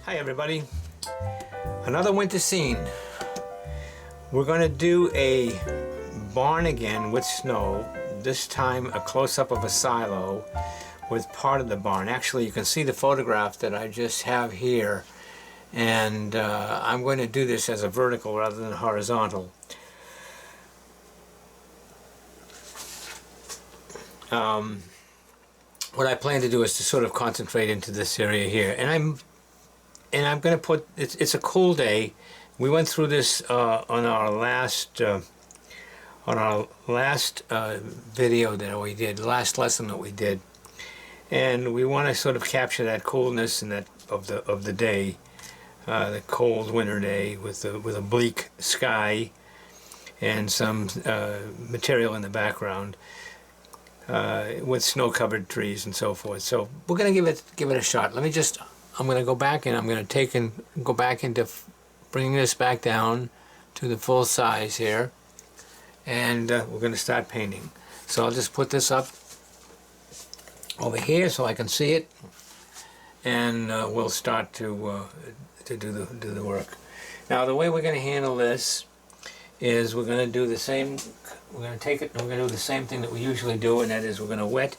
Hi everybody, another winter scene. We're going to do a barn again with snow, this time a close-up of a silo with part of the barn. Actually, you can see the photograph that I just have here, and I'm going to do this as a vertical rather than horizontal. What I plan to do is to sort of concentrate into this area here, and I'm going to put, it's a cool day. We went through this on our last video that we did, last lesson that we did, and we want to sort of capture that coolness and that of the day, the cold winter day with a bleak sky and some material in the background. With snow-covered trees and so forth. So we're going to give it a shot. I'm going to go back and I'm going to go back into bringing this back down to the full size here, and we're going to start painting. So I'll just put this up over here so I can see it, and we'll start to do the work. Now the way we're going to handle this is we're going to do the same. We're going to take it and we're going to do the same thing that we usually do, and that is we're going to wet.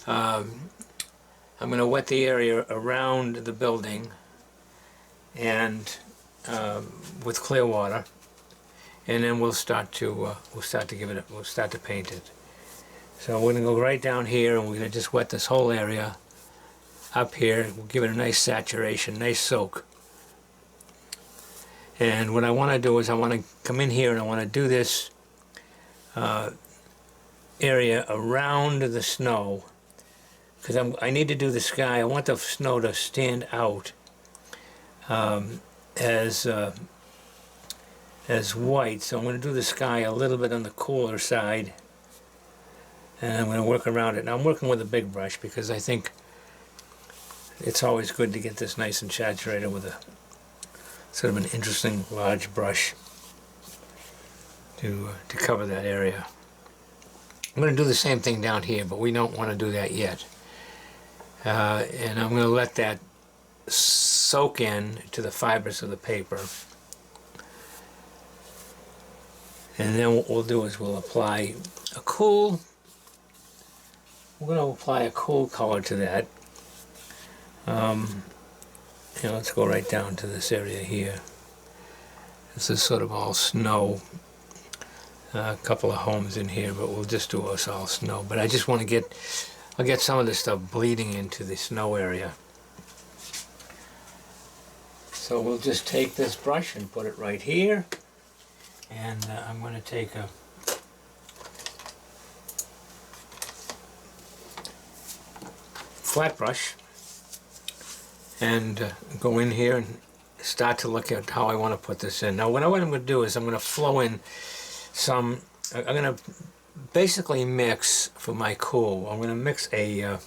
I'm going to wet the area around the building and with clear water, and then we'll start to paint it. So we're going to go right down here, and we're going to just wet this whole area up here. We'll give it a nice saturation, nice soak. And what I want to do is I want to come in here and I want to do this area around the snow, because I need to do the sky. I want the snow to stand out as white. So I'm going to do the sky a little bit on the cooler side, and I'm going to work around it. Now I'm working with a big brush because I think it's always good to get this nice and saturated with a sort of an interesting large brush to cover that area. I'm going to do the same thing down here, but we don't want to do that yet. And I'm going to let that soak in to the fibers of the paper. And then what we'll do is we'll apply a cool, color to that. Let's go right down to this area here. This is sort of all snow. A couple of homes in here, but we'll just do us all snow. But I just want to I'll get some of this stuff bleeding into the snow area. So we'll just take this brush and put it right here. And I'm going to take a flat brush and go in here and start to look at how I want to put this in. Now what I'm going to do is I'm going to flow in I'm going to basically mix for my cool. I'm going to mix a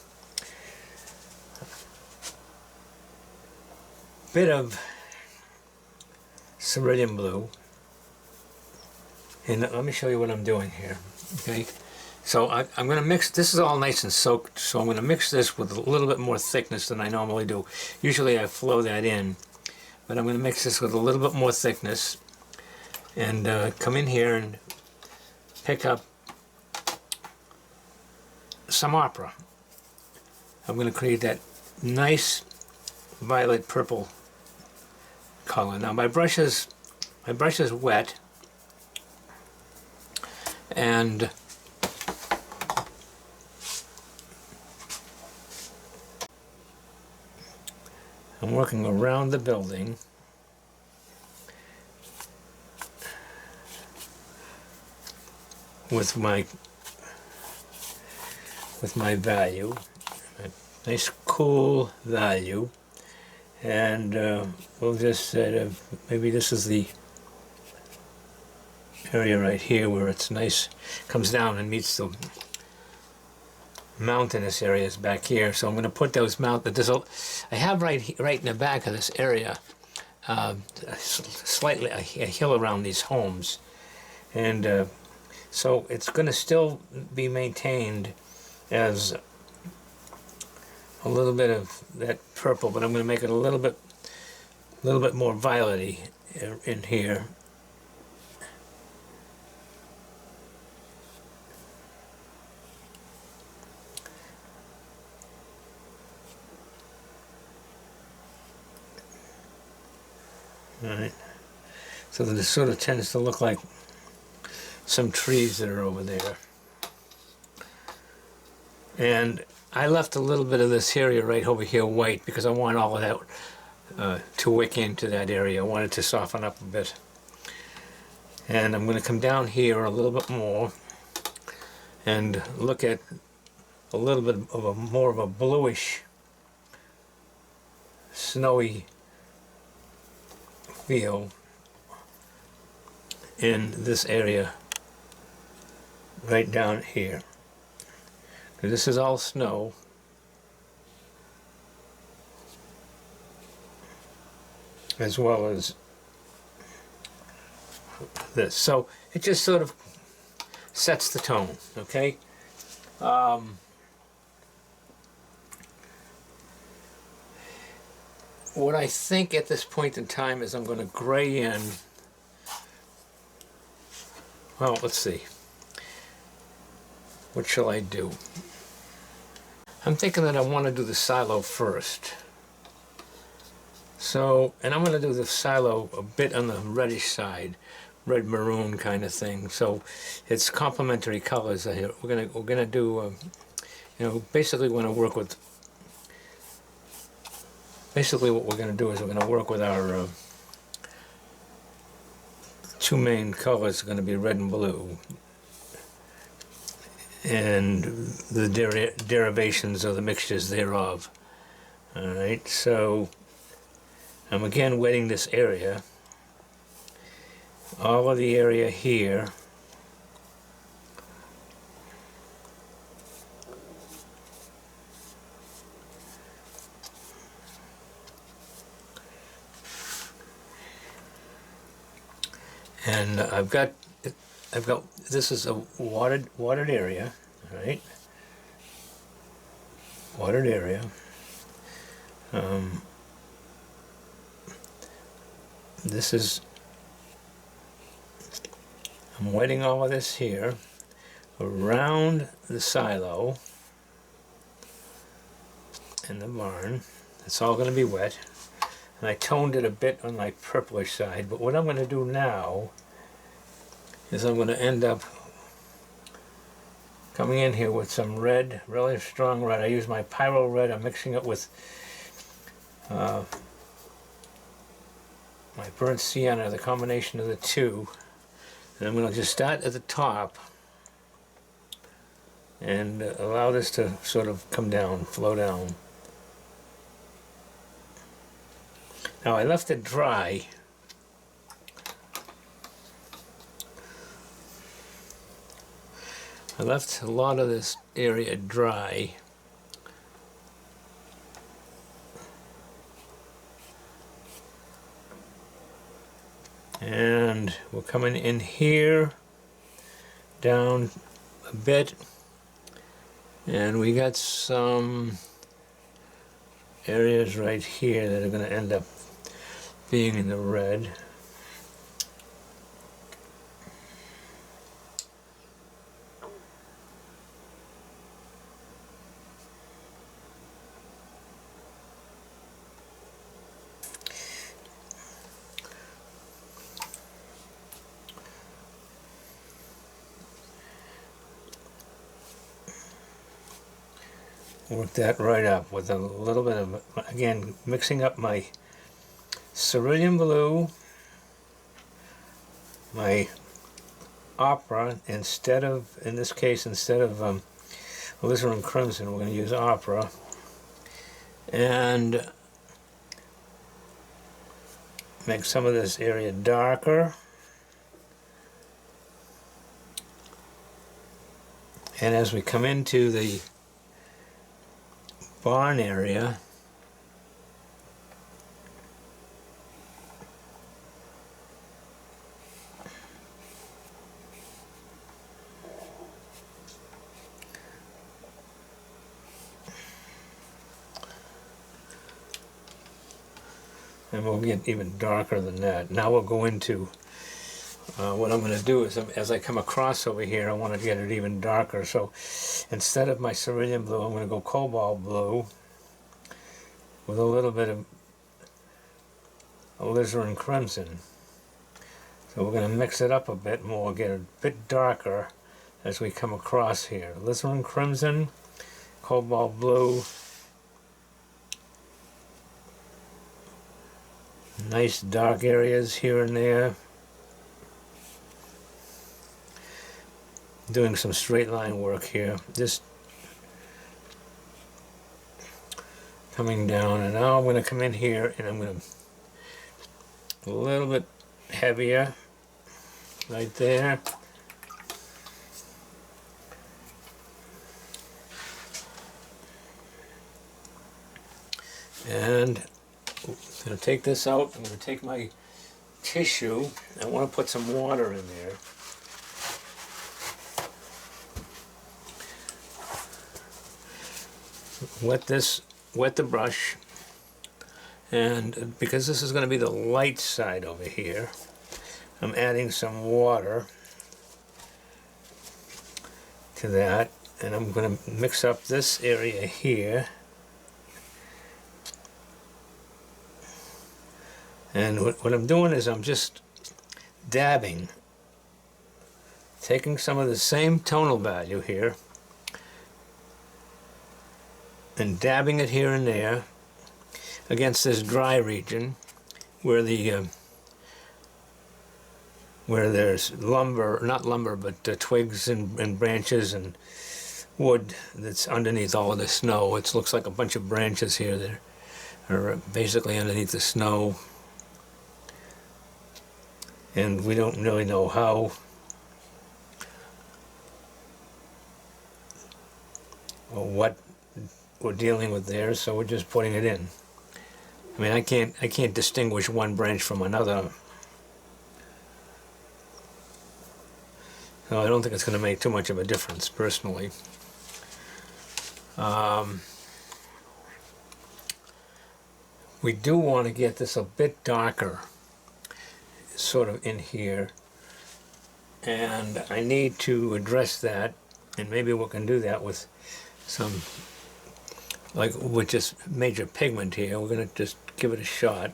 bit of cerulean blue, and let me show you what I'm doing here. Okay, so I'm going to mix. This is all nice and soaked, so I'm going to mix this with a little bit more thickness than I normally do. Usually I flow that in, but I'm going to mix this with a little bit more thickness. And come in here and pick up some opera. I'm going to create that nice violet purple color. Now my brush is wet, and I'm working around the building. With my value, a nice cool value, and we'll just sort of, maybe this is the area right here where it's nice, comes down and meets the mountainous areas back here. So I'm going to put those I have right in the back of this area slightly a hill around these homes, and so it's going to still be maintained as a little bit of that purple, but I'm going to make it a little bit a little bit more violet-y in here. All right. So that it sort of tends to look like some trees that are over there. And I left a little bit of this area right over here white because I want all of that to wick into that area. I want it to soften up a bit. And I'm going to come down here a little bit more and look at a little bit of a more of a bluish, snowy feel in this area right down here. This is all snow. As well as this. So it just sort of sets the tone, okay? What I think at this point in time is I'm going to gray in, well, let's see. What shall I do? I'm thinking that I want to do the silo first. So, and I'm going to do the silo a bit on the reddish side, red maroon kind of thing. So it's complementary colors here. We're gonna do, you know, basically want to work with. Basically, what we're going to do is we're going to work with our two main colors. Are going to be red and blue, and the derivations or the mixtures thereof. All right, so I'm again wetting this area. All of the area here. And I've got this is a watered area, all right? Watered area. This is, I'm wetting all of this here around the silo and the barn. It's all going to be wet. And I toned it a bit on my purplish side, but what I'm going to do now is I'm going to end up coming in here with some red, really strong red. I use my Pyro Red. I'm mixing it with my burnt sienna, the combination of the two. And I'm going to just start at the top and allow this to sort of come down, flow down. Now I left it dry. I left a lot of this area dry. And we're coming in here, down a bit, and we got some areas right here that are going to end up being in the red. Work that right up with a little bit of, again, mixing up my cerulean blue, my opera, instead of, in this case, instead of alizarin crimson, we're going to use opera, and make some of this area darker. And as we come into the barn area, and we'll get even darker than that. Now we'll go into what I'm going to do is, as I come across over here, I want to get it even darker. So instead of my cerulean blue, I'm going to go cobalt blue with a little bit of alizarin crimson. So we're going to mix it up a bit more, get a bit darker as we come across here. Alizarin crimson, cobalt blue, nice dark areas here and there. Doing some straight line work here, just coming down, and now I'm going to come in here and I'm going to a little bit heavier right there. And I'm going to take this out. I'm going to take my tissue. I want to put some water in there. Wet the brush, and because this is going to be the light side over here, I'm adding some water to that, and I'm going to mix up this area here. And what I'm doing is I'm just dabbing, taking some of the same tonal value here and dabbing it here and there against this dry region where the where there's lumber, not lumber, but twigs and branches and wood that's underneath all of the snow. It looks like a bunch of branches here that are basically underneath the snow, and we don't really know how or what we're dealing with there, so we're just putting it in. I mean, I can't distinguish one branch from another, so I don't think it's going to make too much of a difference, personally. We do want to get this a bit darker, sort of in here, and I need to address that, and maybe we can do that with some, like with just major pigment here. We're going to just give it a shot.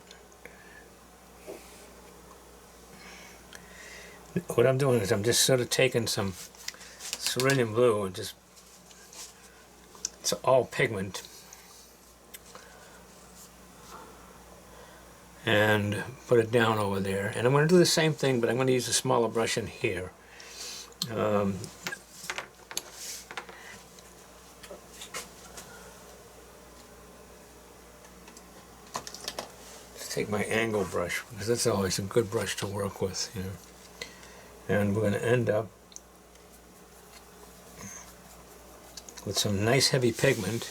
What I'm doing is I'm just sort of taking some cerulean blue and just, it's all pigment, and put it down over there. And I'm going to do the same thing, but I'm going to use a smaller brush in here. Take my angle brush, because that's always a good brush to work with, you know. And we're going to end up with some nice heavy pigment.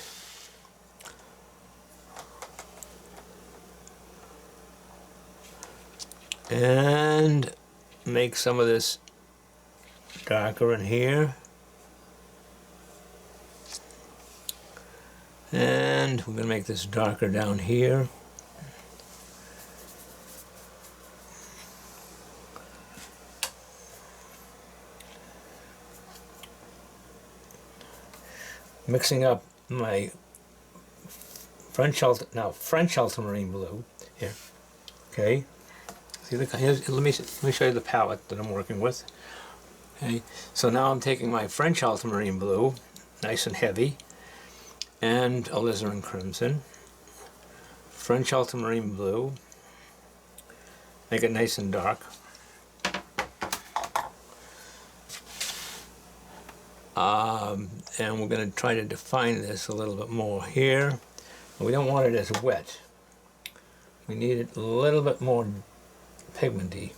And make some of this darker in here. And we're going to make this darker down here. Mixing up my French ultramarine blue here. Okay. See, look, let me show you the palette that I'm working with. Okay. So now I'm taking my French ultramarine blue, nice and heavy, and alizarin crimson. French ultramarine blue. Make it nice and dark. And we're going to try to define this a little bit more here. We don't want it as wet. We need it a little bit more pigmenty,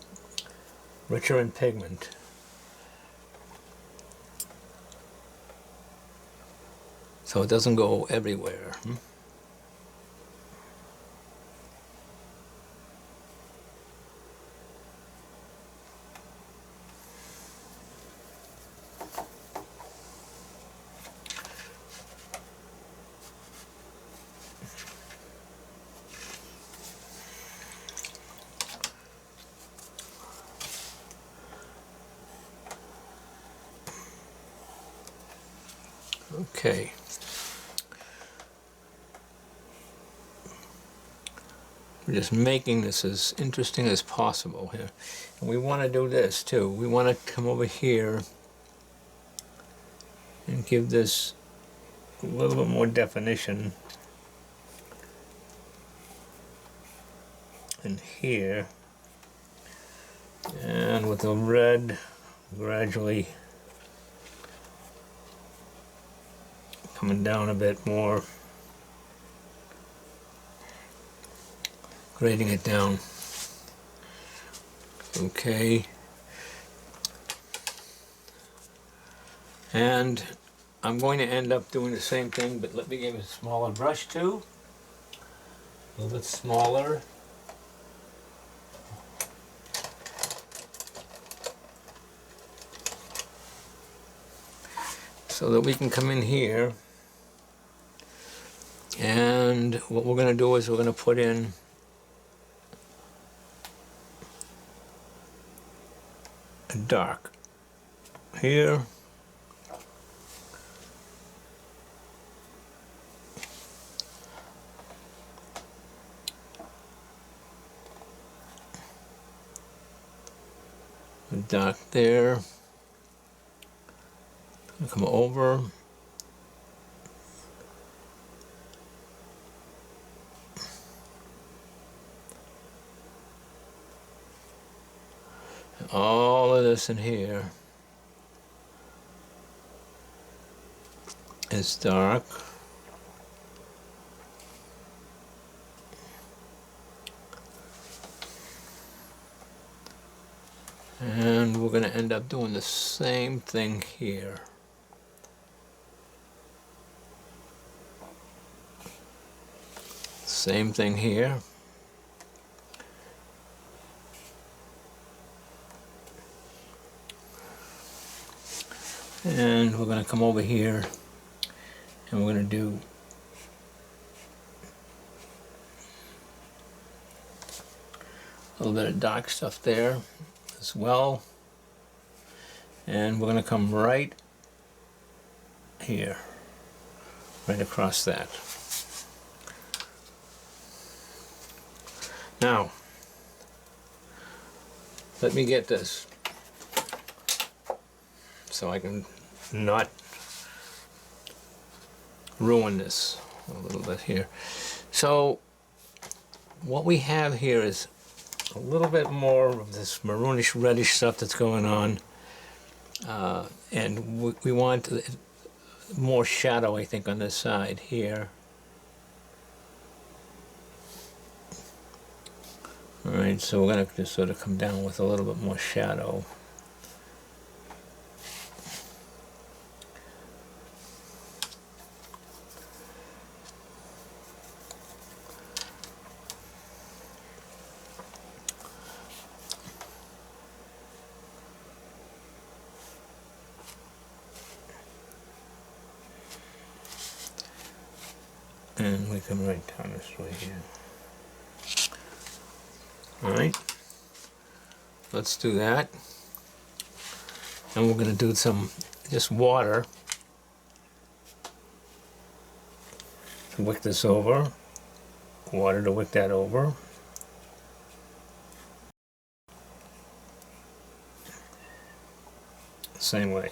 richer in pigment. So it doesn't go everywhere. Okay. We're just making this as interesting as possible here. And we want to do this too. We want to come over here and give this a little bit more definition. And here. And with the red gradually coming down a bit more. Grading it down. Okay. And I'm going to end up doing the same thing, but let me give it a smaller brush too. A little bit smaller. So that we can come in here. And what we're going to do is we're going to put in a dark here. A dark there. Come over. All of this in here is dark. And we're going to end up doing the same thing here. Same thing here. And we're going to come over here and we're going to do a little bit of dark stuff there as well. And we're going to come right here, right across that. Now, let me get this so I can not ruin this a little bit here. So what we have here is a little bit more of this maroonish reddish stuff that's going on, and we want more shadow, I think, on this side here. Alright, so we're going to just sort of come down with a little bit more shadow. And we come right down this way here. Alright, let's do that. And we're going to do some just water to wick this over. Water to wick that over. Same way.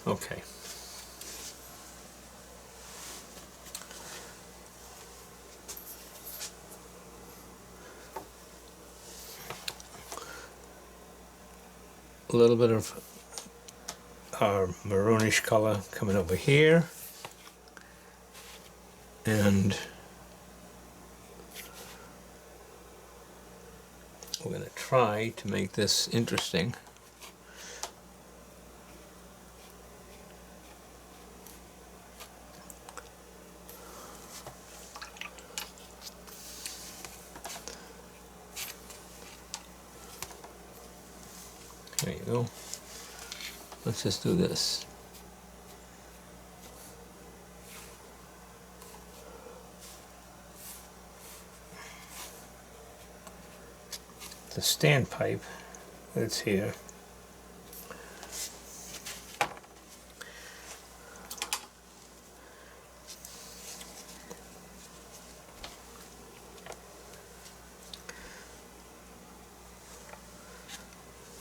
Okay. A little bit of our maroonish color coming over here. And we're going to try to make this interesting. There you go. Let's just do this. the standpipe that's here.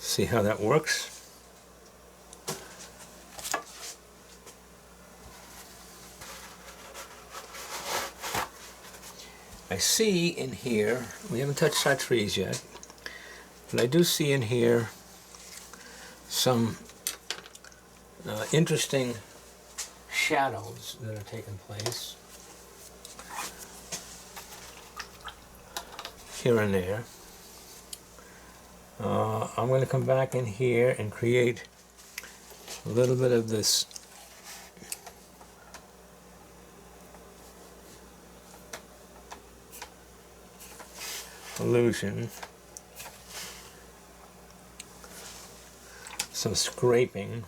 See how that works. I see in here, we haven't touched our trees yet, but I do see in here some interesting shadows that are taking place here and there. I'm going to come back in here and create a little bit of this illusion, some scraping.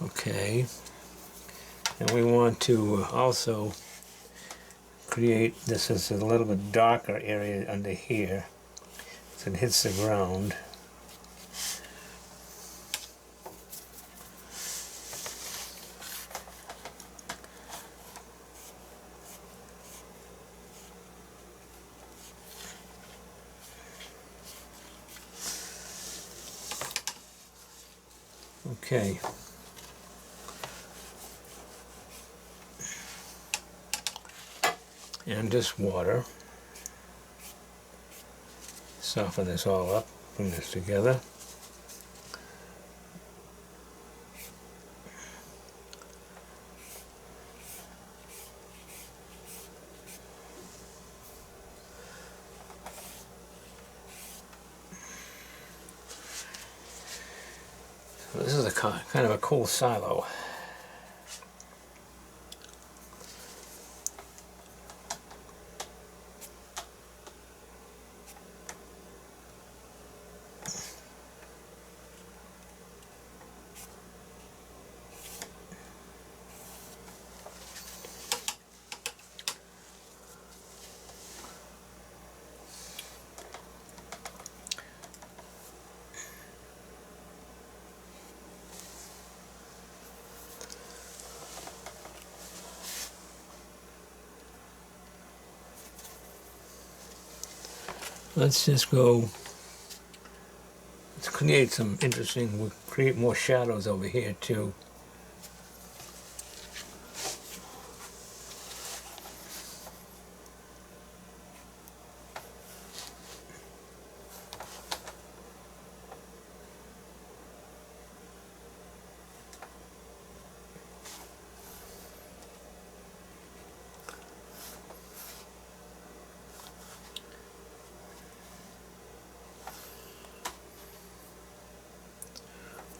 Okay, and we want to also create this as a little bit darker area under here so it hits the ground. Okay. And just water. Soften this all up, bring this together. So this is a kind of a cool silo. Let's just go, let's create some interesting, we'll create more shadows over here too.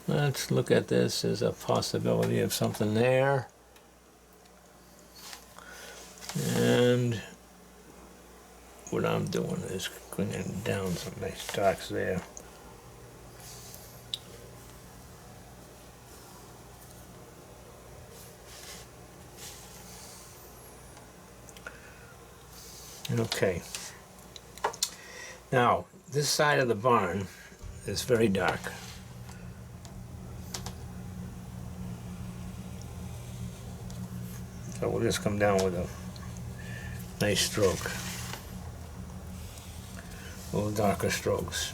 Let's look at this as a possibility of something there. And what I'm doing is bringing down some nice darks there. Okay. Now, this side of the barn is very dark. So we'll just come down with a nice stroke. A little darker strokes.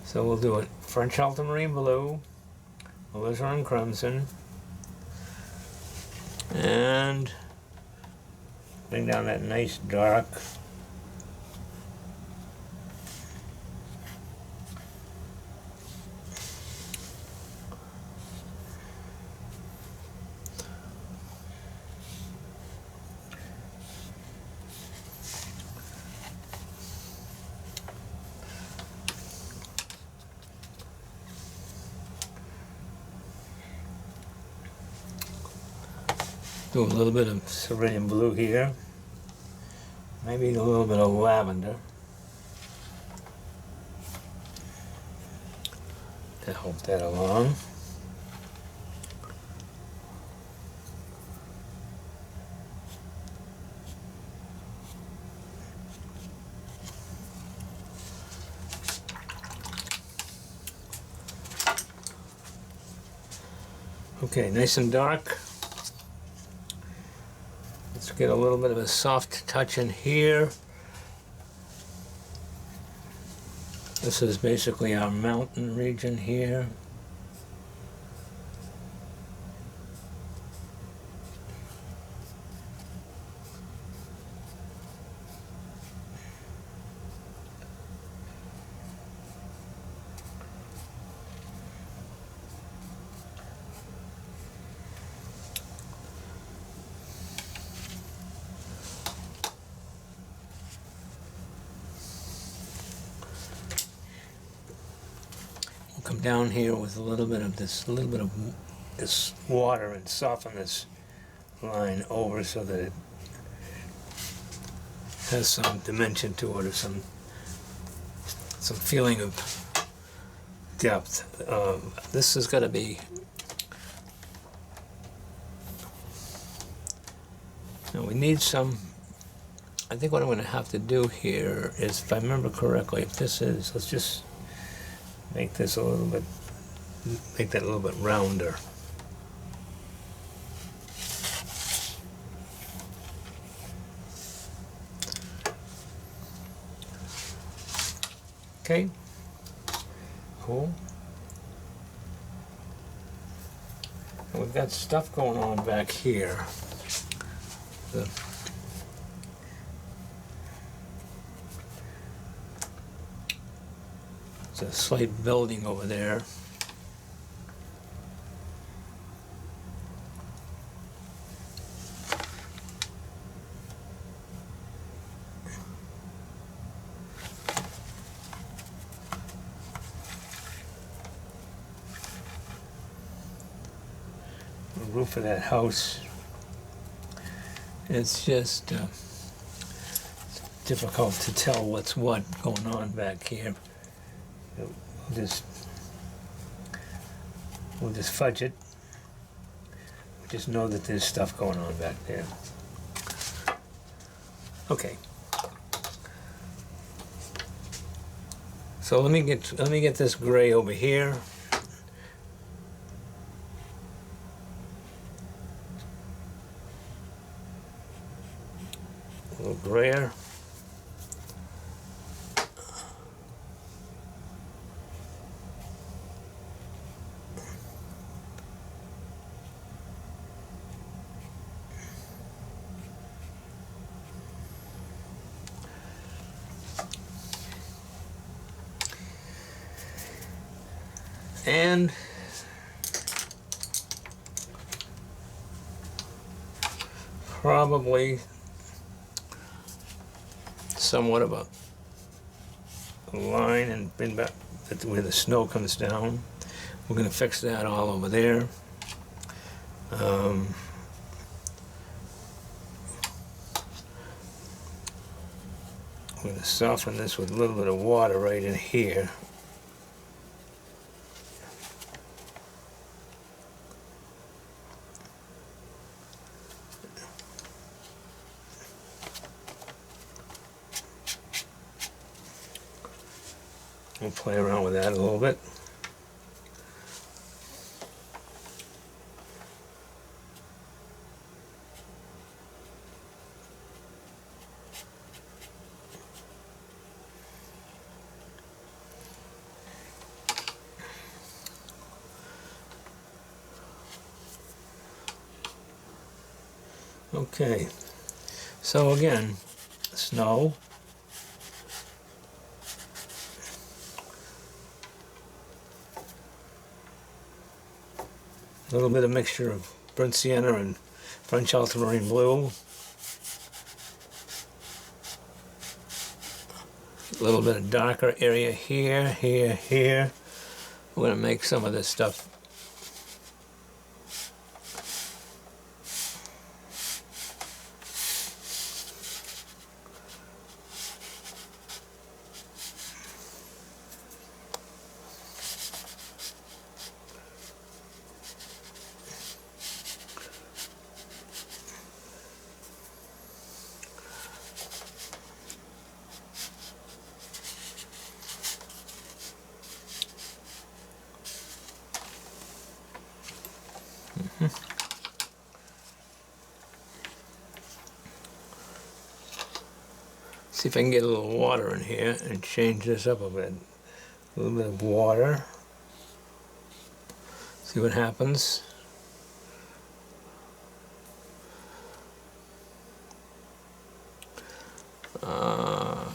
So we'll do it French ultramarine blue, alizarin crimson, and bring down that nice dark. Do a little bit of cerulean blue here. Maybe a little bit of lavender to help that along. Okay, nice and dark. Let's get a little bit of a soft touch in here. This is basically our mountain region here. Come down here with a little bit of this water and soften this line over so that it has some dimension to it, or some feeling of depth. This has got to be. Now we need some. I think what I'm going to have to do here is, if I remember correctly, if this is, let's just make this a little bit, make that a little bit rounder. Okay, cool. And we've got stuff going on back here. There's a slight building over there. The roof of that house. It's just difficult to tell what's what going on back here. We'll just fudge it. We just know that there's stuff going on back there. Okay. So let me get this gray over here. A little grayer. And probably somewhat of a line and bring back where the snow comes down. We're going to fix that all over there. I'm going to soften this with a little bit of water right in here. We'll play around with that a little bit. Okay, so again, snow. A little bit of mixture of burnt sienna and French ultramarine blue. A little bit of darker area here, here, here. We're going to make some of this stuff See if I can get a little water in here and change this up a bit. A little bit of water. See what happens. A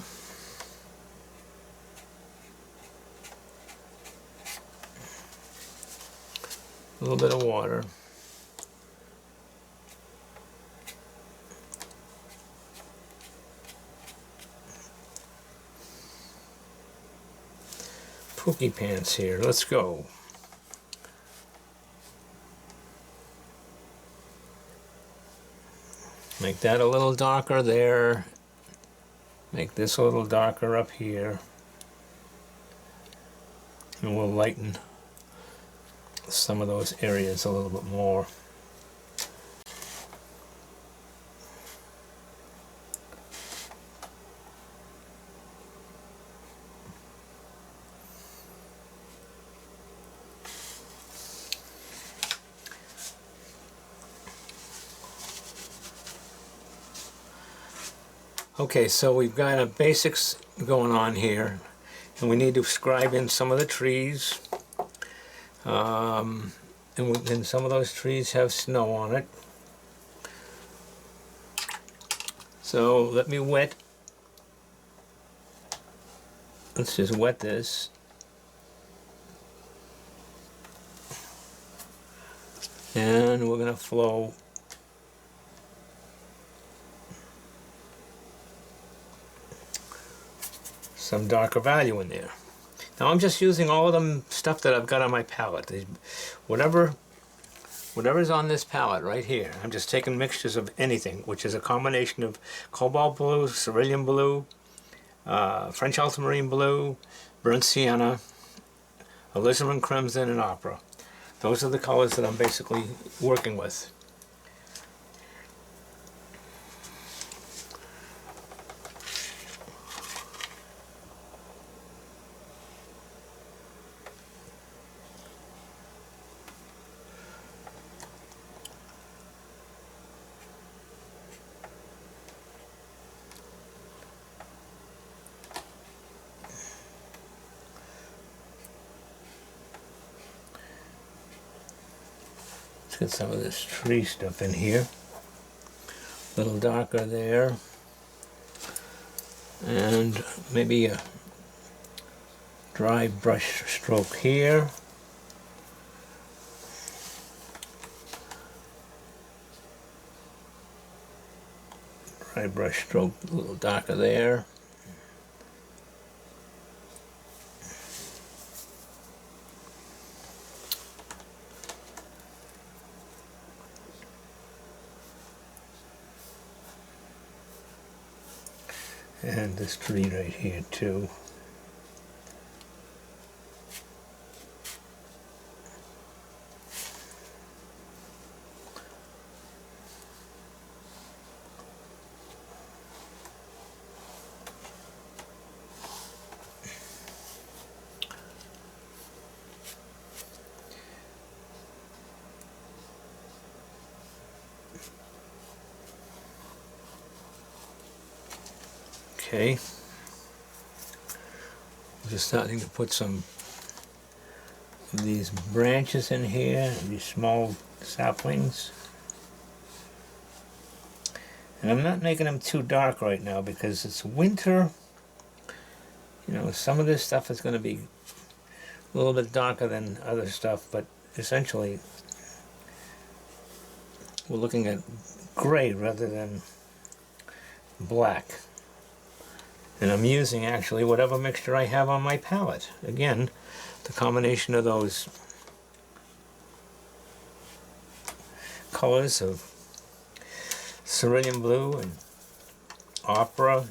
little bit of water. Pookie pants here. Let's go. Make that a little darker there. Make this a little darker up here. And we'll lighten some of those areas a little bit more. Okay, so we've got a basics going on here, and we need to scribe in some of the trees. And some of those trees have snow on it. So let me wet. Let's just wet this. And we're going to flow some darker value in there. Now I'm just using all of the stuff that I've got on my palette. Whatever's on this palette right here. I'm just taking mixtures of anything, which is a combination of cobalt blue, cerulean blue, French ultramarine blue, burnt sienna, alizarin crimson, and opera. Those are the colors that I'm basically working with. Let's get some of this tree stuff in here. A little darker there. And maybe a dry brush stroke here. Dry brush stroke a little darker there. And this tree right here too. Okay, I'm just starting to put some of these branches in here, these small saplings. And I'm not making them too dark right now because it's winter. You know, some of this stuff is going to be a little bit darker than other stuff, but essentially we're looking at gray rather than black. And I'm using actually whatever mixture I have on my palette. Again, the combination of those colors of cerulean blue and opera,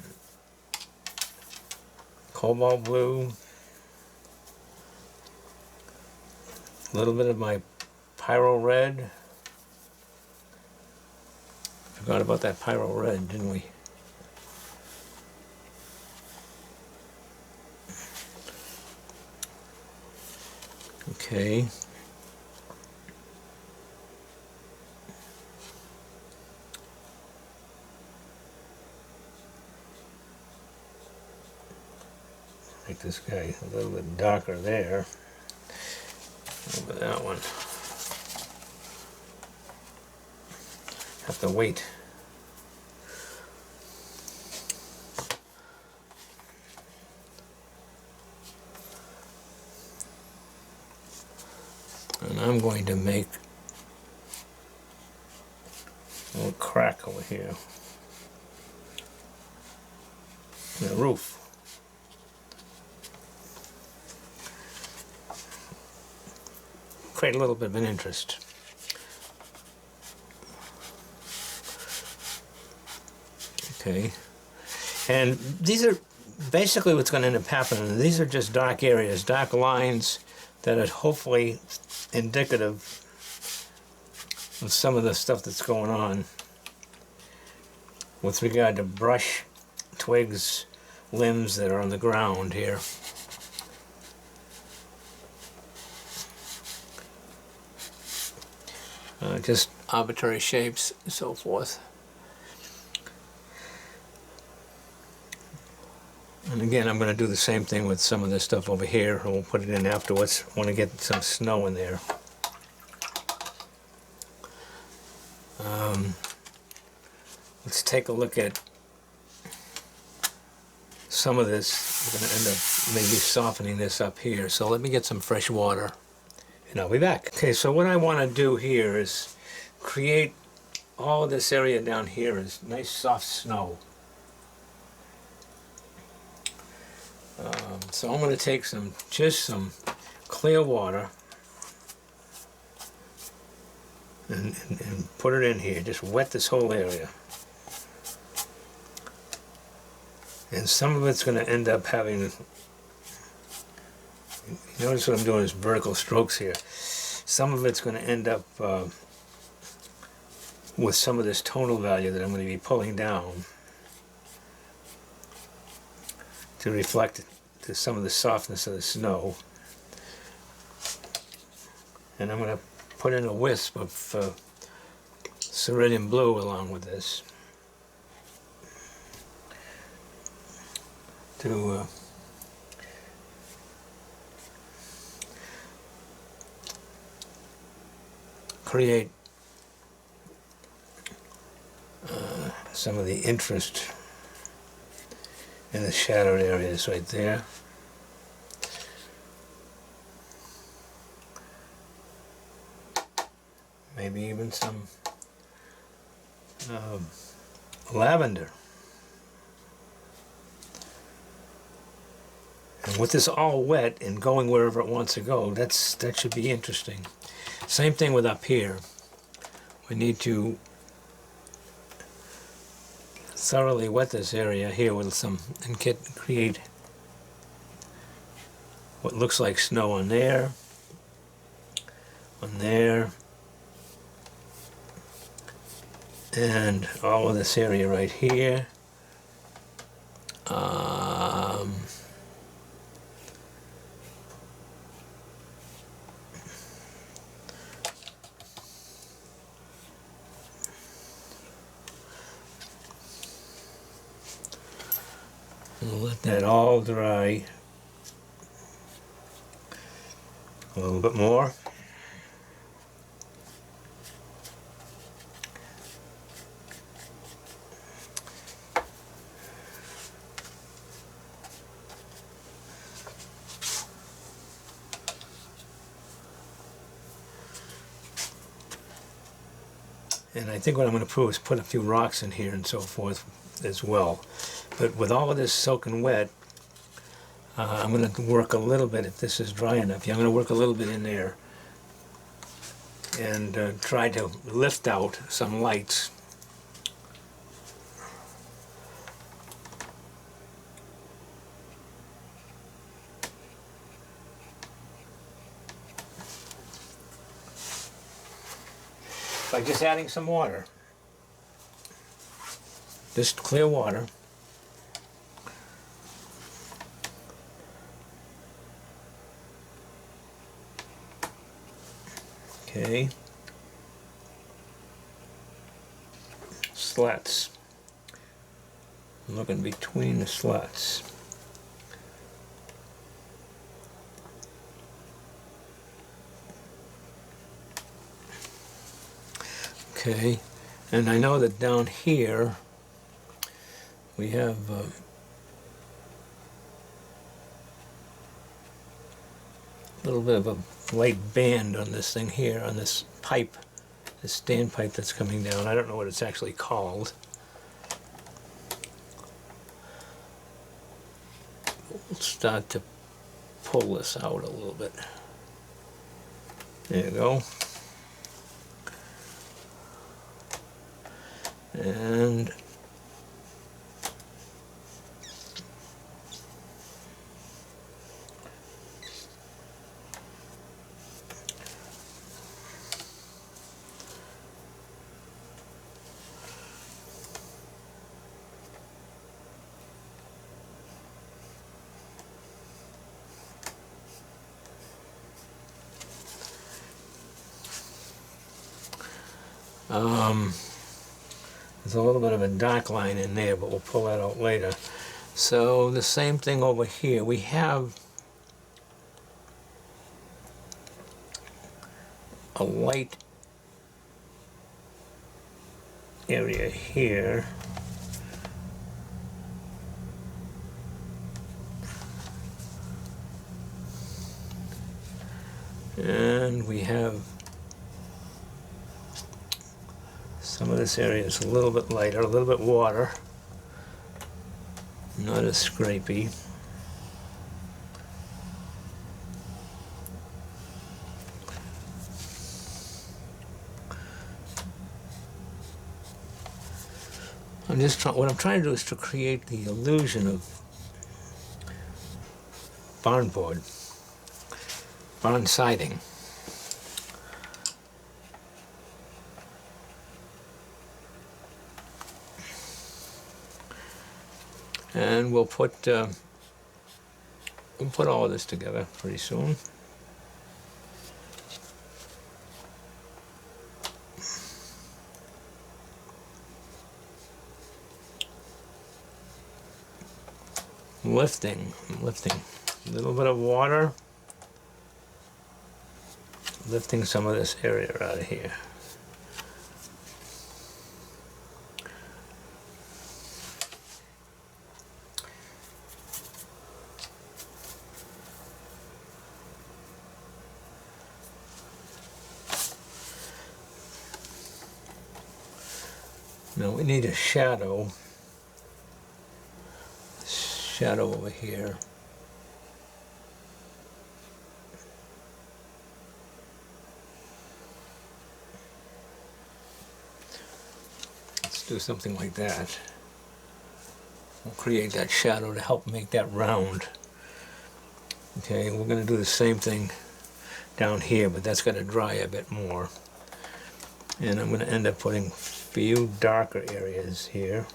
cobalt blue, a little bit of my pyro red. Forgot about that pyro red, didn't we? Okay. Make this guy a little bit darker there. Over that one. Have to wait. And I'm going to make a little crack over here in the roof. Create a little bit of an interest. Okay, and these are basically what's going to end up happening. These are just dark areas, dark lines that are hopefully indicative of some of the stuff that's going on with regard to brush, twigs, limbs that are on the ground here. Just arbitrary shapes and so forth. And again, I'm going to do the same thing with some of this stuff over here. We'll put it in afterwards. I want to get some snow in there. Let's take a look at some of this. We're going to end up maybe softening this up here. So let me get some fresh water and I'll be back. Okay, so what I want to do here is create all of this area down here as nice soft snow. So I'm going to take just some clear water and put it in here. Just wet this whole area. And some of it's going to end up having, you notice what I'm doing is vertical strokes here. Some of it's going to end up with some of this tonal value that I'm going to be pulling down to reflect to some of the softness of the snow. And I'm going to put in a wisp of cerulean blue along with this to create some of the interest in the shadowed areas right there. Maybe even some lavender. And with this all wet and going wherever it wants to go, that should be interesting. Same thing with up here. We need to thoroughly wet this area here with some, and create what looks like snow on there, and all of this area right here. We'll let that all dry a little bit more. And I think what I'm going to do is put a few rocks in here and so forth as well. But with all of this soaking wet, I'm going to work a little bit, if this is dry enough, I'm going to work a little bit in there and try to lift out some lights. By just adding some water. Just clear water. Okay. Slats. I'm looking between the slats. Okay, and I know that down here we have a little bit of a light band on this thing here, on this pipe, this standpipe that's coming down. I don't know what it's actually called. We'll start to pull this out a little bit. There you go. And there's a little bit of a dark line in there, but we'll pull that out later. So the same thing over here. We have a light area here. And we have some of this area is a little bit lighter, a little bit water, not as scrapey. What I'm trying to do is to create the illusion of barn board, barn siding. And we'll put all of this together pretty soon. Lifting, a little bit of water, lifting some of this area out of here. Now we need a shadow over here. Let's do something like that. We'll create that shadow to help make that round. Okay, we're going to do the same thing down here, but that's going to dry a bit more. And I'm going to end up putting a few darker areas here.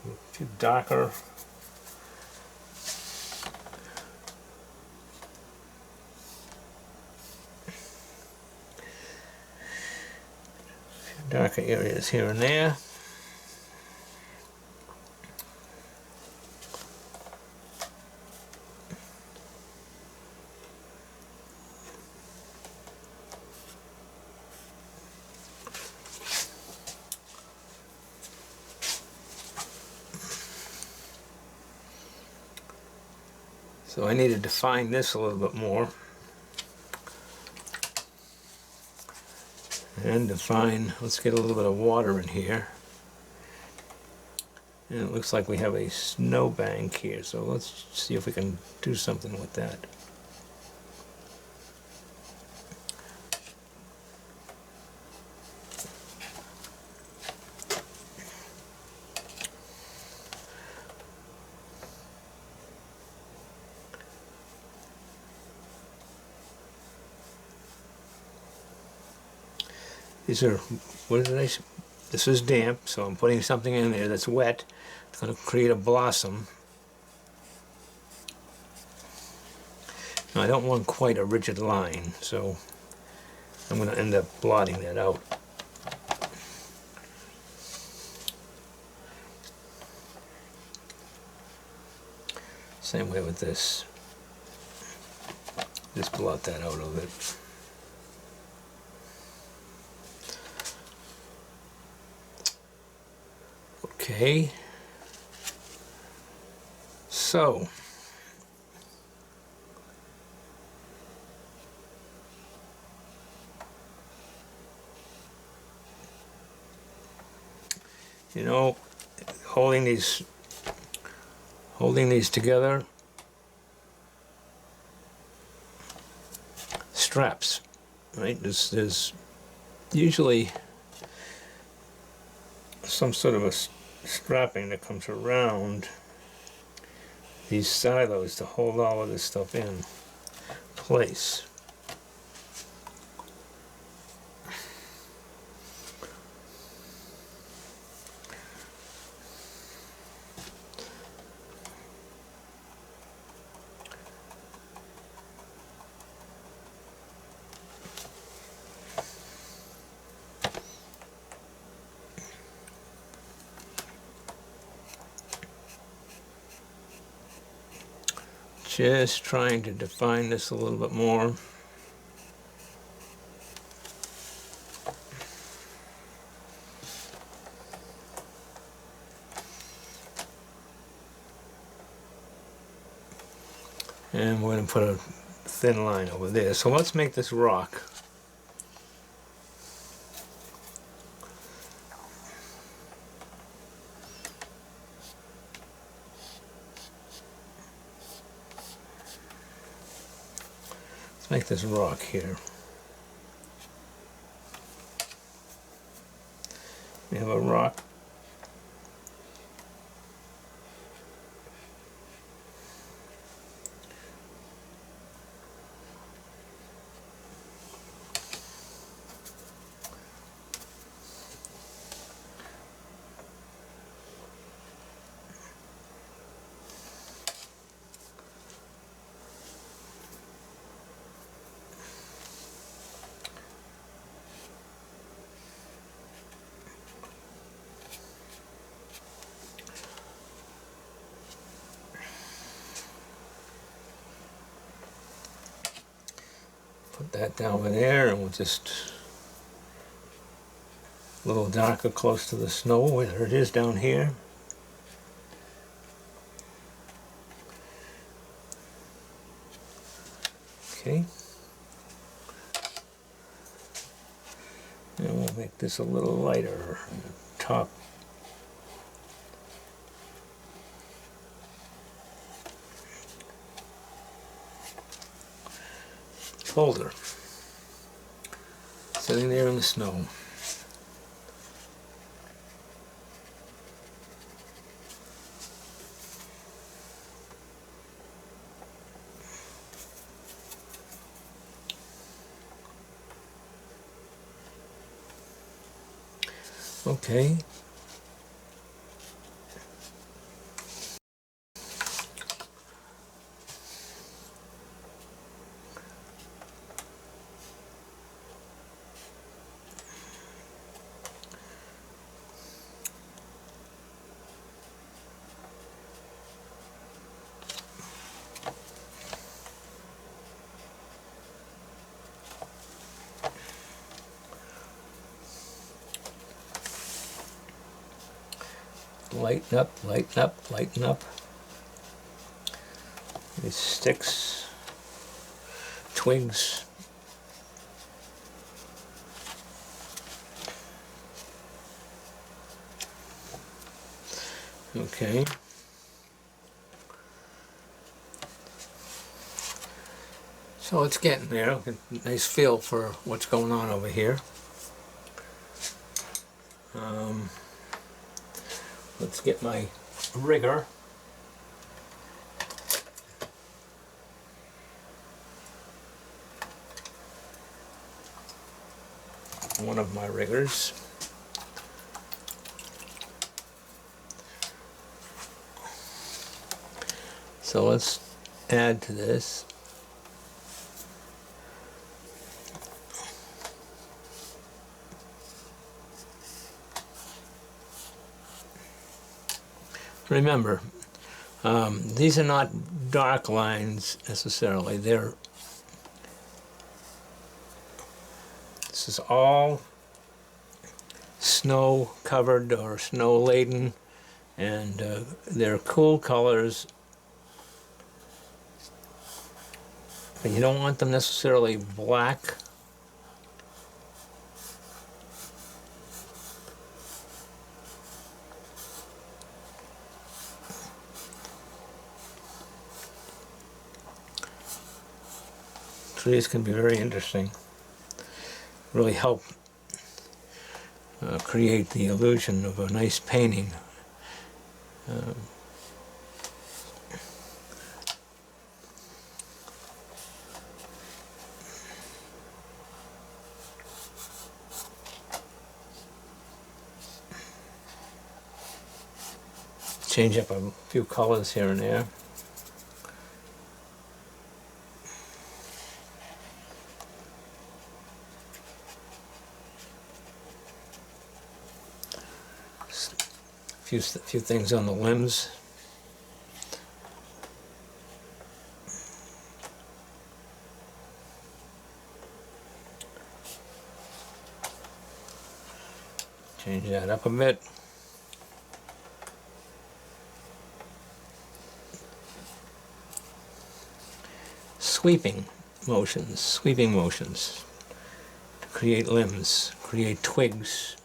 A few darker. Darker areas here and there. So I need to define this a little bit more. And define, let's get a little bit of water in here. And it looks like we have a snowbank here, so let's see if we can do something with that. These are, what did I say? This is damp, so I'm putting something in there that's wet. It's going to create a blossom. Now, I don't want quite a rigid line, so I'm going to end up blotting that out. Same way with this. Just blot that out a little bit. Okay. So, you know, holding these together, straps, right? There's usually some sort of a strapping that comes around these silos to hold all of this stuff in place. Just trying to define this a little bit more. And we're going to put a thin line over there. So let's make this rock. Let's make this rock here. We have a rock. Put that down over there, and we'll just a little darker close to the snow. There it is down here. Okay. And we'll make this a little lighter on the top. Folder sitting there in the snow. Okay. Lighten up, lighten up, lighten up. These sticks, twigs. Okay. So it's getting there. Nice feel for what's going on over here. Let's get my rigger. one of my riggers. So let's add to this. Remember, these are not dark lines necessarily. This is all snow covered or snow laden, and they're cool colors. But you don't want them necessarily black. Trees can be very interesting. Really help create the illusion of a nice painting. Change up a few colors here and there. Few things on the limbs. Change that up a bit. Sweeping motions to create limbs, create twigs.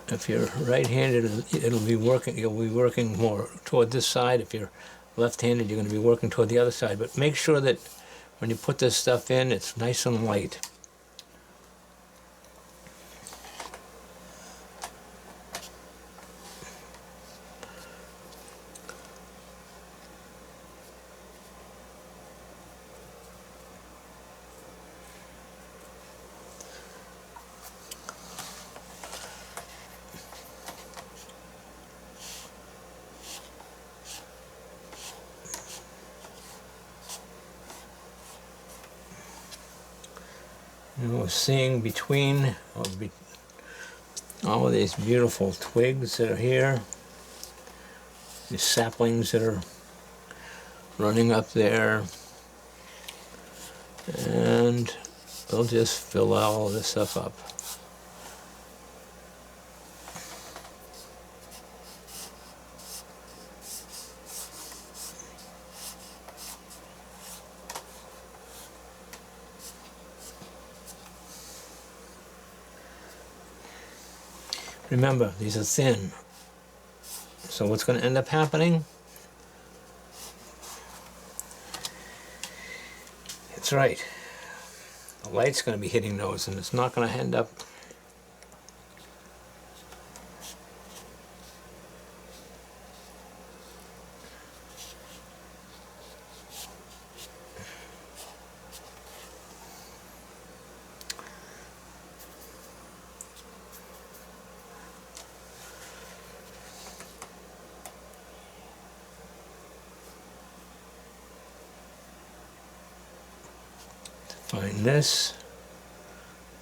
If you're right-handed, it'll be working. You'll be working more toward this side. If you're left-handed, you're going to be working toward the other side. But make sure that when you put this stuff in, it's nice and light. And we're seeing between all of these beautiful twigs that are here, these saplings that are running up there, and we'll just fill all this stuff up. Remember, these are thin. So what's going to end up happening? That's right. The light's going to be hitting those, and it's not going to end up. Define this,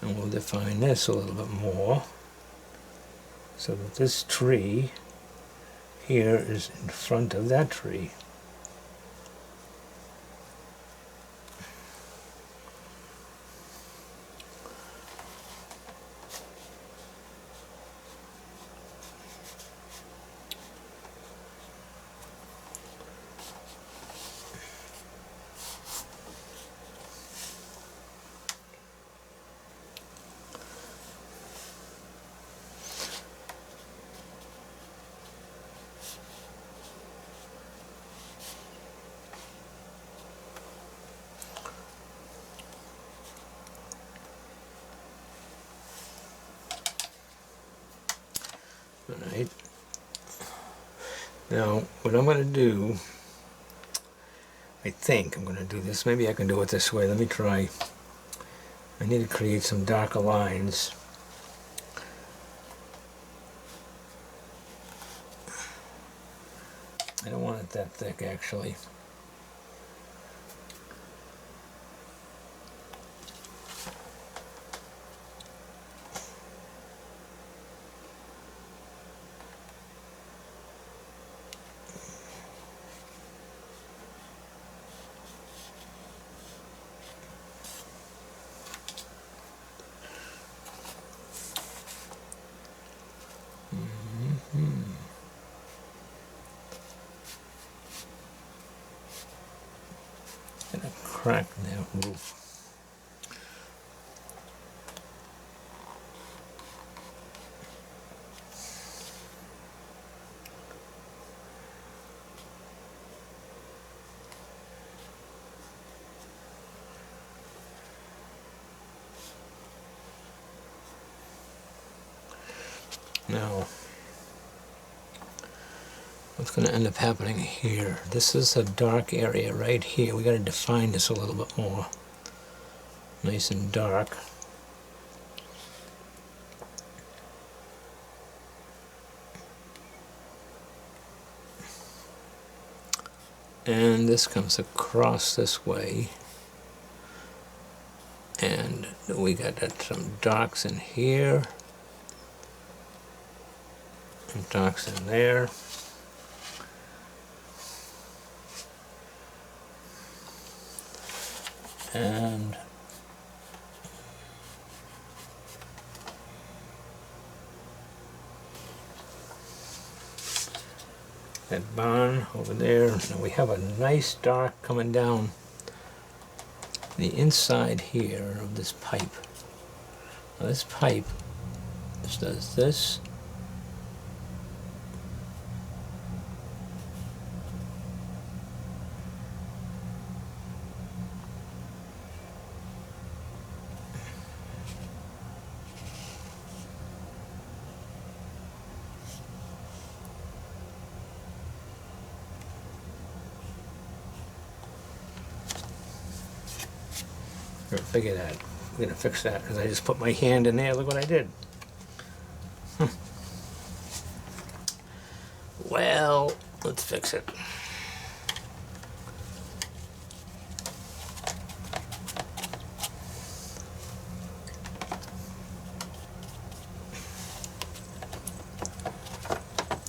and we'll define this a little bit more, so that this tree here is in front of that tree. Alright. Now, what I'm going to do I think I'm going to do this. Maybe I can do it this way. Let me try. I need to create some darker lines. I don't want it that thick, actually. Gonna crack that roof. Now, what's going to end up happening here? This is a dark area right here. We got to define this a little bit more. Nice and dark. And this comes across this way. And we got some darks in here. And darks in there. And that barn over there. And we have a nice dark coming down the inside here of this pipe. Now this pipe just does this. Figure that. I'm gonna fix that because I just put my hand in there. Look what I did. Well, let's fix it.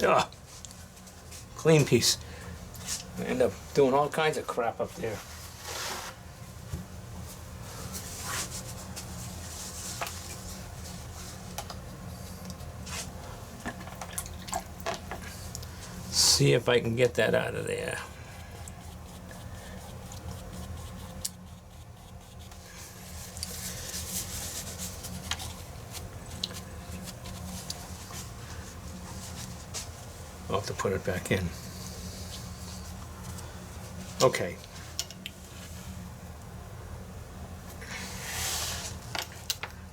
Ah, clean piece. I end up doing all kinds of crap up there. See if I can get that out of there. I'll have to put it back in. Okay.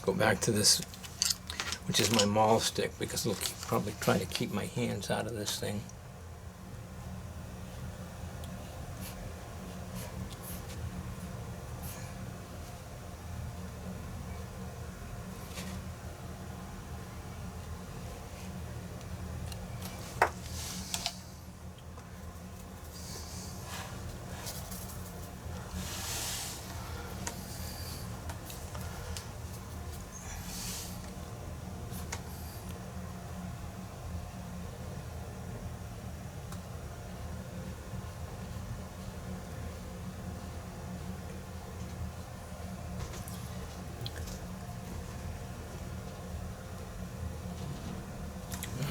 Go back to this, which is my maul stick, because it'll probably try to keep my hands out of this thing.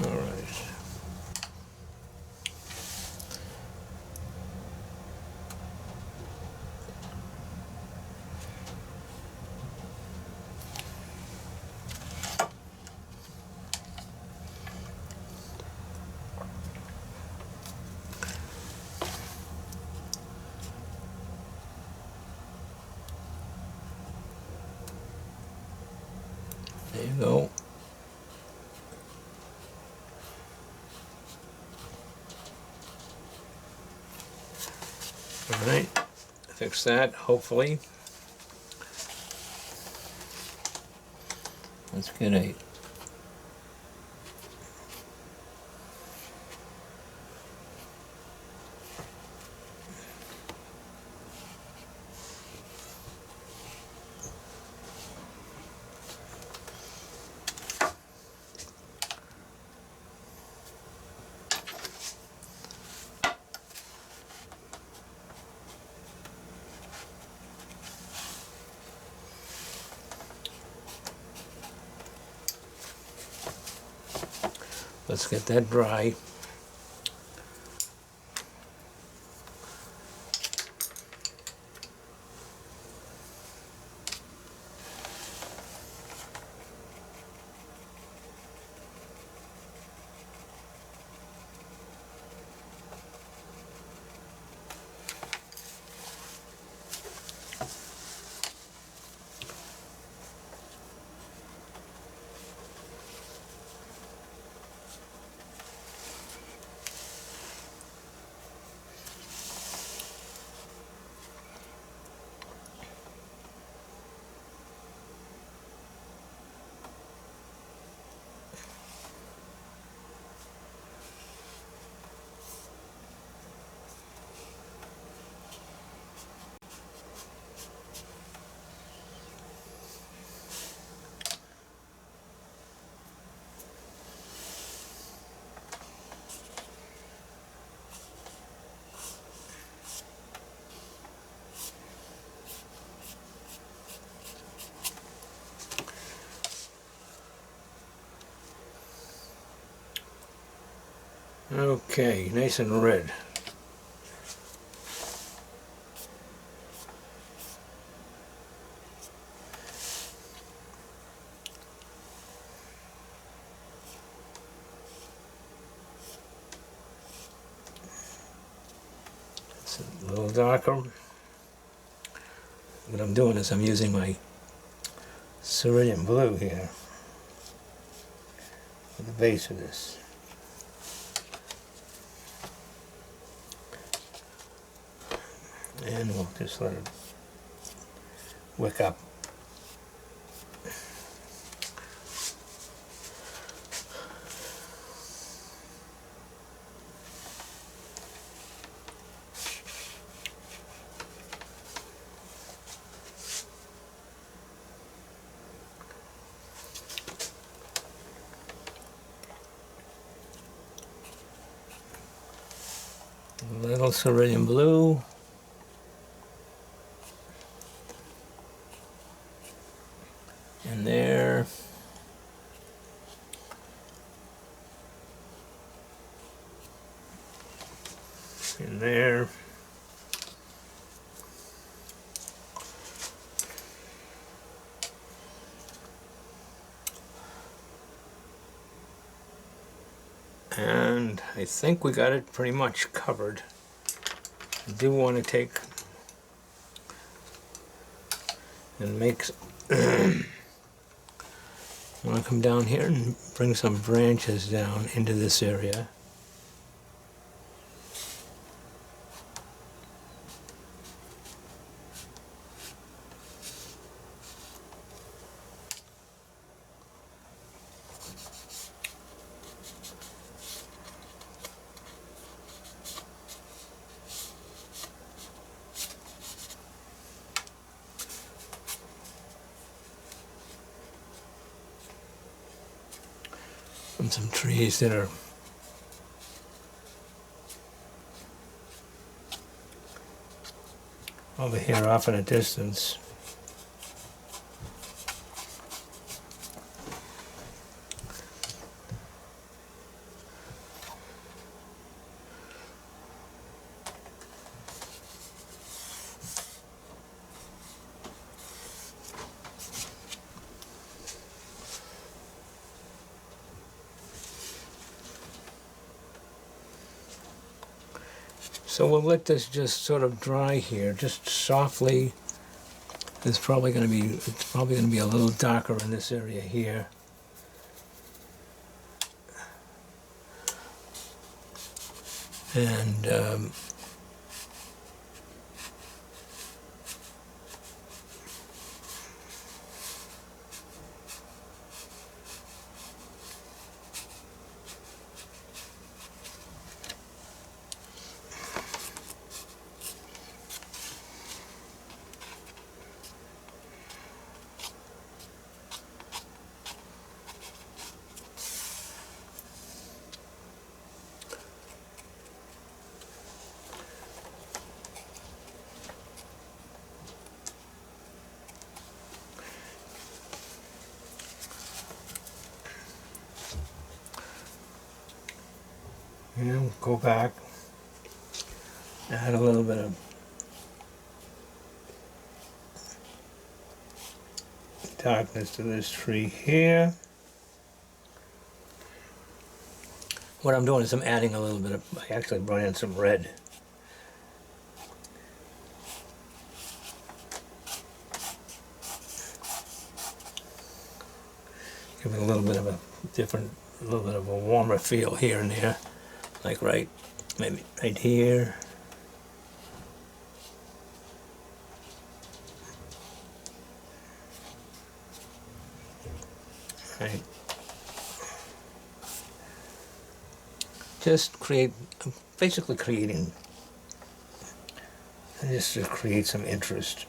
All right. There you go. All right. fix that, hopefully. Let's get a let's get that dry. Okay, nice and red. It's a little darker. What I'm doing is I'm using my cerulean blue here for the base of this. And we'll just let it wick up. A little cerulean blue. And there. And there. And I think we got it pretty much covered. I do want to take and make I want to come down here and bring some branches down into this area. And some trees that are over here off in a distance. So we'll let this just sort of dry here, just softly. It's probably going to be a little darker in this area here. And And go back, add a little bit of darkness to this tree here. What I'm doing is I'm adding a little bit of, I actually brought in some red. Give it a little bit of a different, a little bit of a warmer feel here and there. Like maybe right here. Right. Just basically creating, just to create some interest.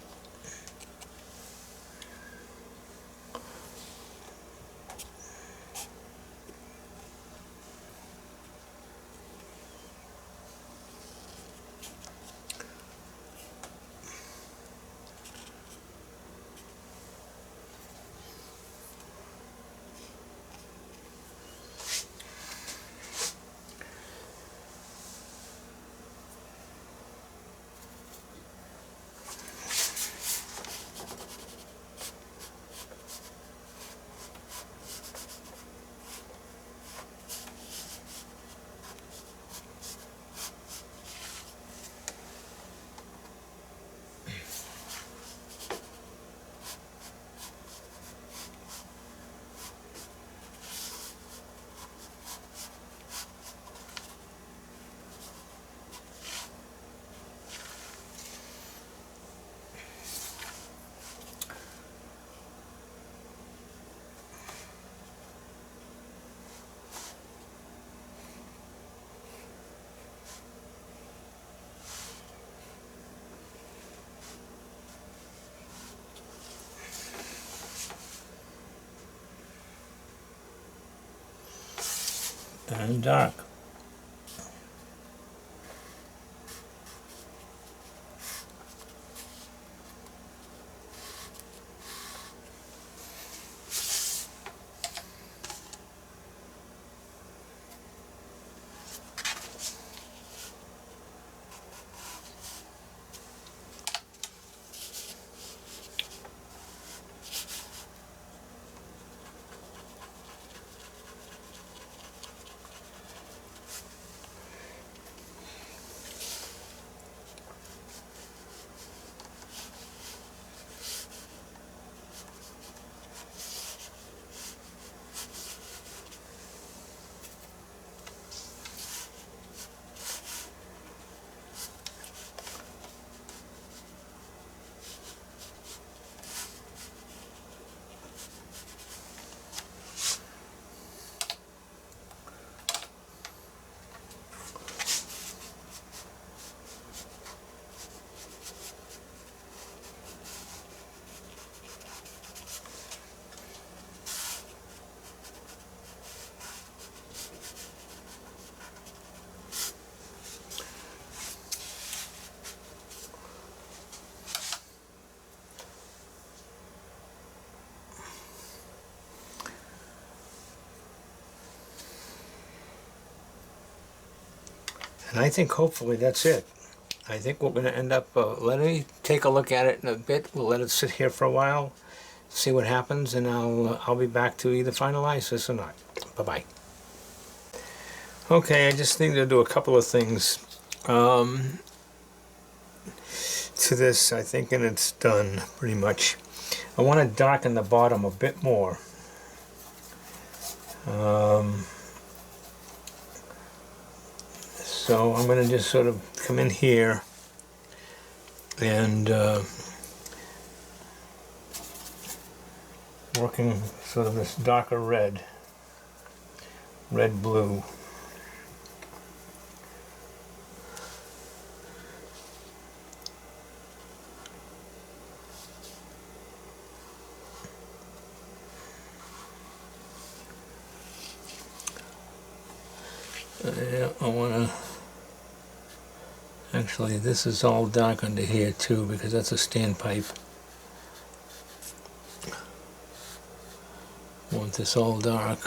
And dark. And I think hopefully that's it. I think we're going to end up, let me take a look at it in a bit. We'll let it sit here for a while, see what happens, and I'll be back to either finalize this or not. Bye-bye. Okay, I just need to do a couple of things to this, I think, and it's done pretty much. I want to darken the bottom a bit more. So I'm going to just sort of come in here and working sort of this darker red, red-blue. Yeah, I want to, actually this is all dark under here too because that's a standpipe. I want this all dark.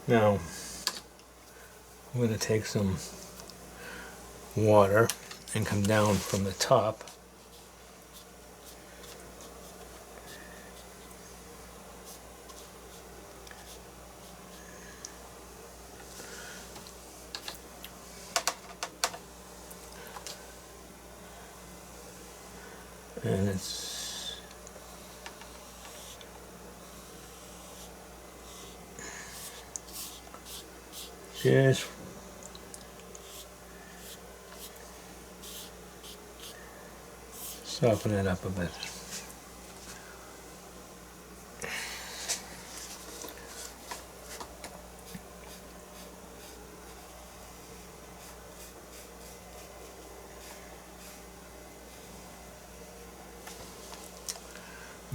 Now, I'm going to take some water and come down from the top. And it's just soften it up a bit.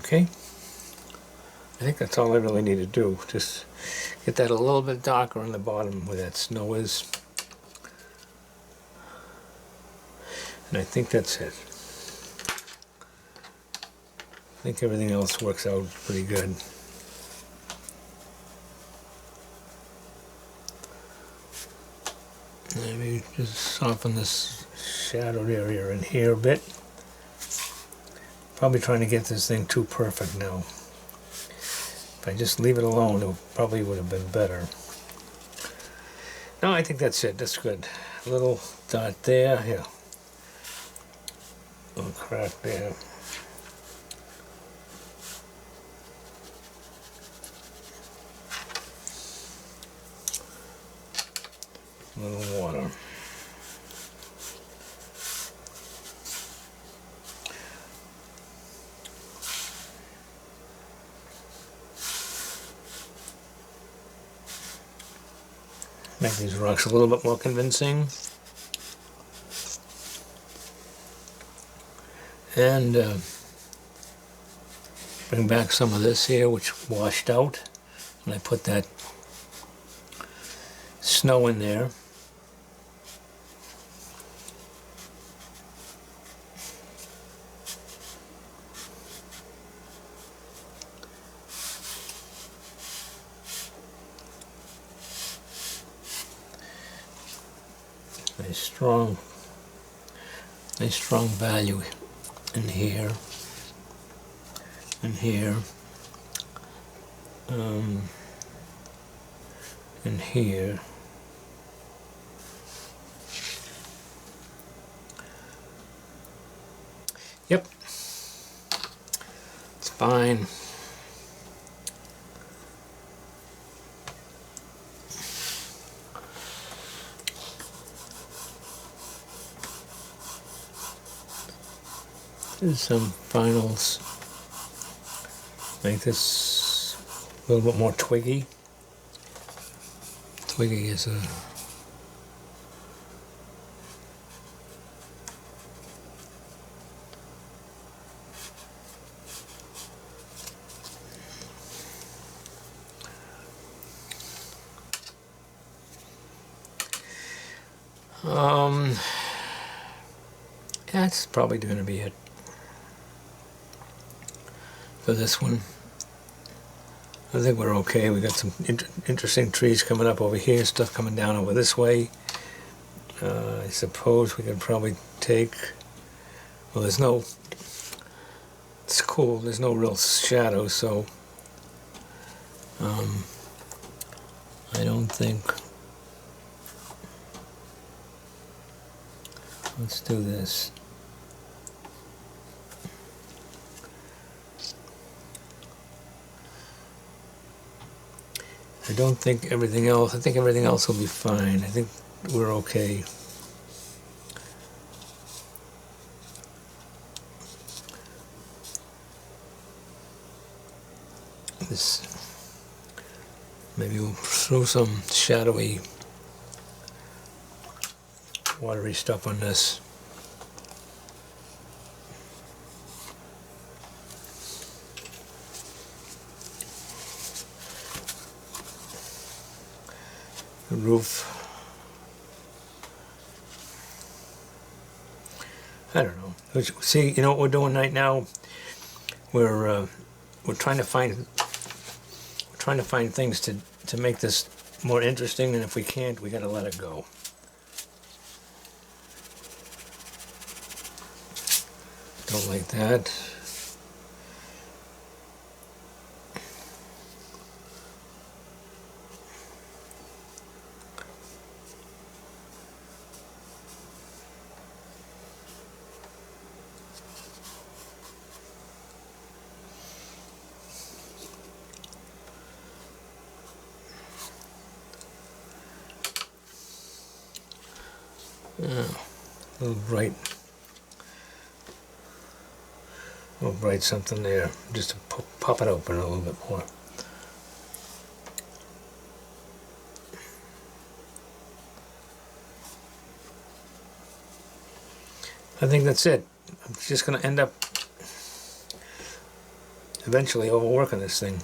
Okay, I think that's all I really need to do. Just get that a little bit darker on the bottom where that snow is. And I think that's it. I think everything else works out pretty good. Maybe just soften this shadowed area in here a bit. Probably trying to get this thing too perfect now. If I just leave it alone, it probably would have been better. No, I think that's it. That's good. A little dot there. Yeah. A little crack there. A little water. Make these rocks a little bit more convincing. And bring back some of this here, which washed out when I put that snow in there. Nice strong value in here, and here, and here. Yep, it's fine. There's some finals. Make this a little bit more twiggy. Twiggy is a that's probably going to be it for this one. I think we're okay. We got some interesting trees coming up over here, stuff coming down over this way. I suppose we could probably take, well, there's no, it's cool, there's no real shadow, so I don't think, let's do this. I don't think everything else, I think everything else will be fine. I think we're okay. This, maybe we'll throw some shadowy, watery stuff on this. The roof. I don't know. See, you know what we're doing right now? We're trying to find things to make this more interesting, and if we can't, we gotta let it go. Don't like that. A little bright something there, just to pop it open a little bit more. I think that's it. I'm just going to end up eventually overworking this thing.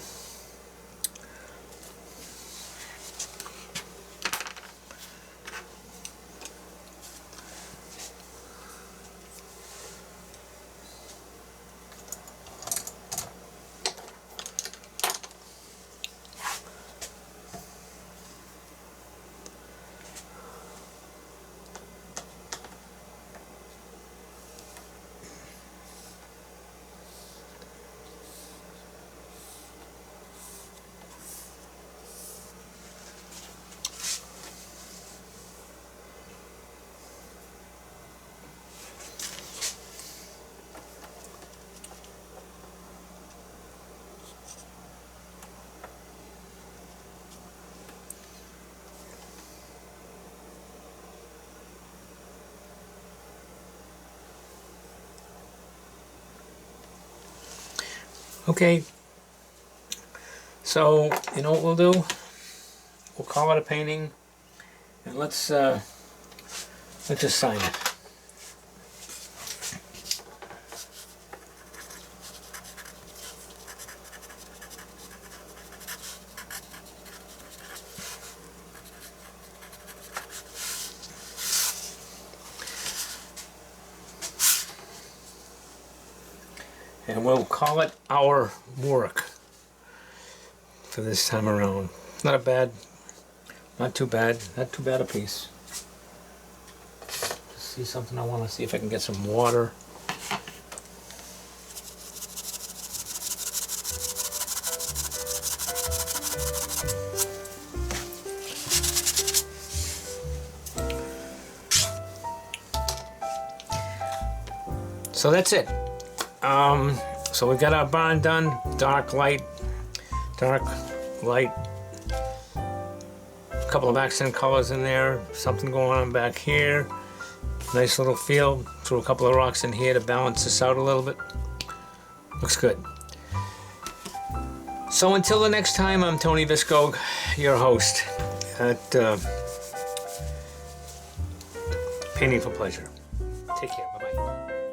Okay, so you know what we'll do? We'll call it a painting, and let's just sign it. And we'll call it our work for this time around. Not a bad, not too bad a piece. Just see something I want to see if I can get some water. So that's it. So we've got our barn done. Dark, light. A couple of accent colors in there. Something going on back here. Nice little field. Threw a couple of rocks in here to balance this out a little bit. Looks good. So until the next time, I'm Tony Visco, your host at Painting for Pleasure. Take care. Bye-bye.